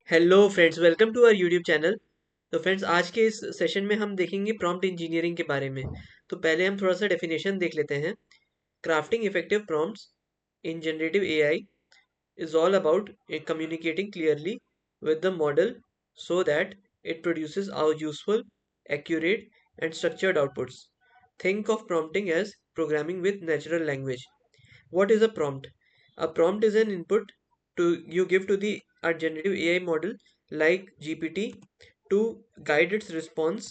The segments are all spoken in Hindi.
Hello friends, welcome to our YouTube channel. तो फ्रेंड्स, आज के इस सेशन में हम देखेंगे प्रॉम्प्ट इंजीनियरिंग के बारे में। तो पहले हम थोड़ा सा डेफिनेशन देख लेते हैं। Crafting effective prompts in generative AI is all about communicating clearly with the model so that it produces our useful, accurate, and structured outputs. Think of prompting as programming with natural language. What is a prompt? A prompt is an input to you give to the a generative AI model like GPT to guide its response.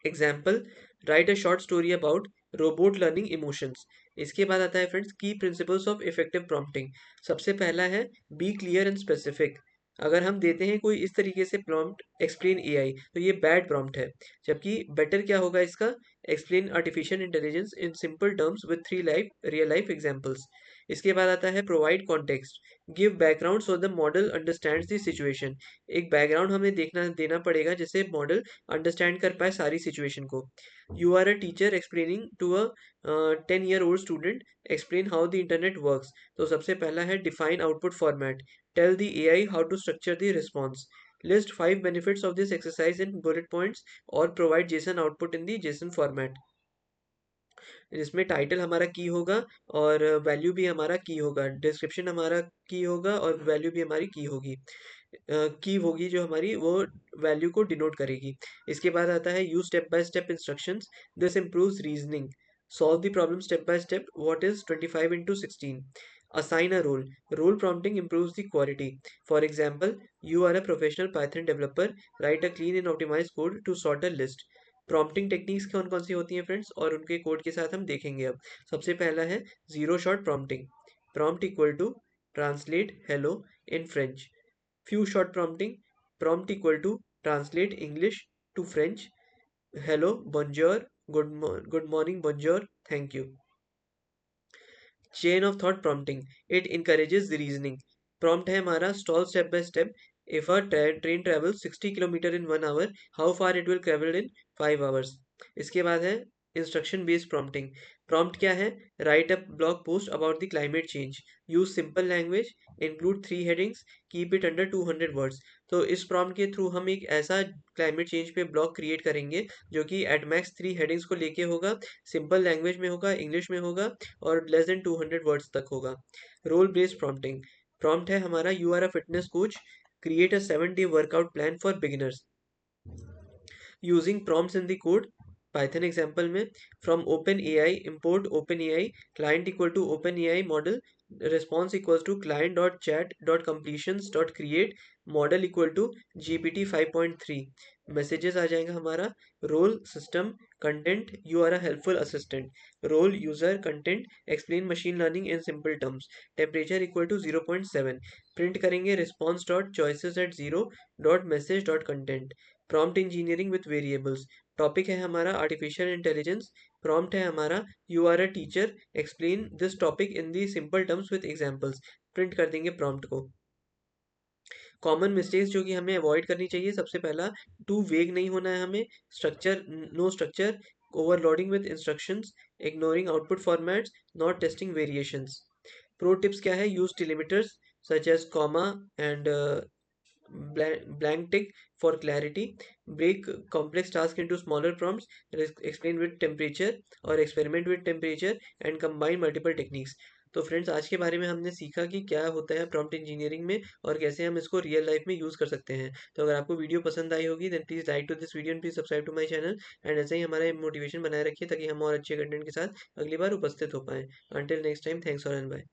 Example, write a short story about robot learning emotions. इसके बाद आता है फ्रेंड्स की प्रिंसिपल्स ऑफ इफेक्टिव प्रॉम्प्टिंग। सबसे पहला है बी क्लियर एंड स्पेसिफिक। अगर हम देते हैं कोई इस तरीके से प्रॉम्प्ट एक्सप्लेन एआई तो ये बैड प्रॉम्प्ट है। जबकि बेटर क्या होगा इसका, explain artificial intelligence in simple terms with three life real life examples. इसके बाद आता है provide context, give background so the model understands the situation. एक बैकग्राउंड हमें देखना देना पड़ेगा जिससे मॉडल अंडरस्टैंड कर पाए सारी सिचुएशन को। You are a teacher explaining to a 10-year-old student, explain how the internet works. तो सबसे पहला है define output format, tell the AI how to structure the response, list 5 benefits of this exercise in bullet points, और provide JSON output in the JSON format. जिसमें टाइटल हमारा की होगा और वैल्यू भी हमारा की होगा, डिस्क्रिप्शन हमारा की होगा और वैल्यू भी हमारी की होगी। की होगी जो हमारी वो वैल्यू को डिनोट करेगी। इसके बाद आता है use step by step instructions, this improves reasoning, solve the problem step by step, what is 25 into 16, assign a role prompting improves the quality. For example, you are a professional Python developer, write a clean and optimized code to sort a list. Prompting techniques कौन कौन सी होती हैं फ्रेंड्स, और उनके कोड के साथ हम देखेंगे अब। सबसे पहला है zero shot prompting, prompt equal to translate hello in French. Few shot prompting, prompt equal to translate English to French, hello bonjour, good morning bonjour, thank you. Chain of thought prompting, it encourages the reasoning. Prompt है हमारा stall step by step, if a train travel 60 kilometre in 1 hour, how far it will travel in 5 hours। इसके बाद है इंस्ट्रक्शन बेस्ड प्रॉम्प्टिंग। प्रॉम्प्ट क्या है, right a blog post about the climate change, use simple language, include 3 headings, keep it under 200 words। तो इस प्रॉम्प्ट के थ्रू हम एक ऐसा क्लाइमेट चेंज पे ब्लॉग क्रिएट करेंगे जो कि एट मैक्स 3 headings को लेके होगा, सिंपल लैंग्वेज में होगा, इंग्लिश में होगा, और लेस देन 200 वर्ड्स तक होगा। रोल बेस्ड प्रॉम्प्टिंग, प्रॉम्प्ट है हमारा you are a fitness coach, create a 7 day workout plan for beginners, using prompts in the code. Python example में, from OpenAI import OpenAI, client equal to OpenAI model, response equal to client dot chat dot completions dot create, model equal to GPT 5.3। Messages आ जाएगा हमारा, role system content, you are a helpful assistant, role user content, explain machine learning in simple terms, temperature equal to 0.7, print करेंगे response dot choices at zero dot message dot content. Prompt engineering with variables, topic है हमारा आर्टिफिशियल इंटेलिजेंस, प्रॉम्प्ट है हमारा you are a teacher, explain this topic in the simple terms with examples. Print कर देंगे प्रॉम्प्ट को। कॉमन मिस्टेक्स जो कि हमें अवॉइड करनी चाहिए, सबसे पहला टू वेग नहीं होना है हमें, structure no structure, overloading with instructions, ignoring output formats, not testing variations. Pro tips क्या है, use delimiters such as comma and blank tick for clarity, break complex tasks into smaller prompts, explain with temperature और experiment with temperature, and combine multiple techniques। तो फ्रेंड्स, आज के बारे में हमने सीखा कि क्या होता है प्रॉम्प्ट इंजीनियरिंग में और कैसे हम इसको रियल लाइफ में यूज़ कर सकते हैं। तो अगर आपको वीडियो पसंद आई होगी then please like to this video and please subscribe to my channel, and ऐसे ही हमारा मोटिवेशन बनाए रखिए ताकि हम और अच्छे कंटेंट के साथ अगली बार उपस्थित हो पाएँ। Until next time, thanks for and bye.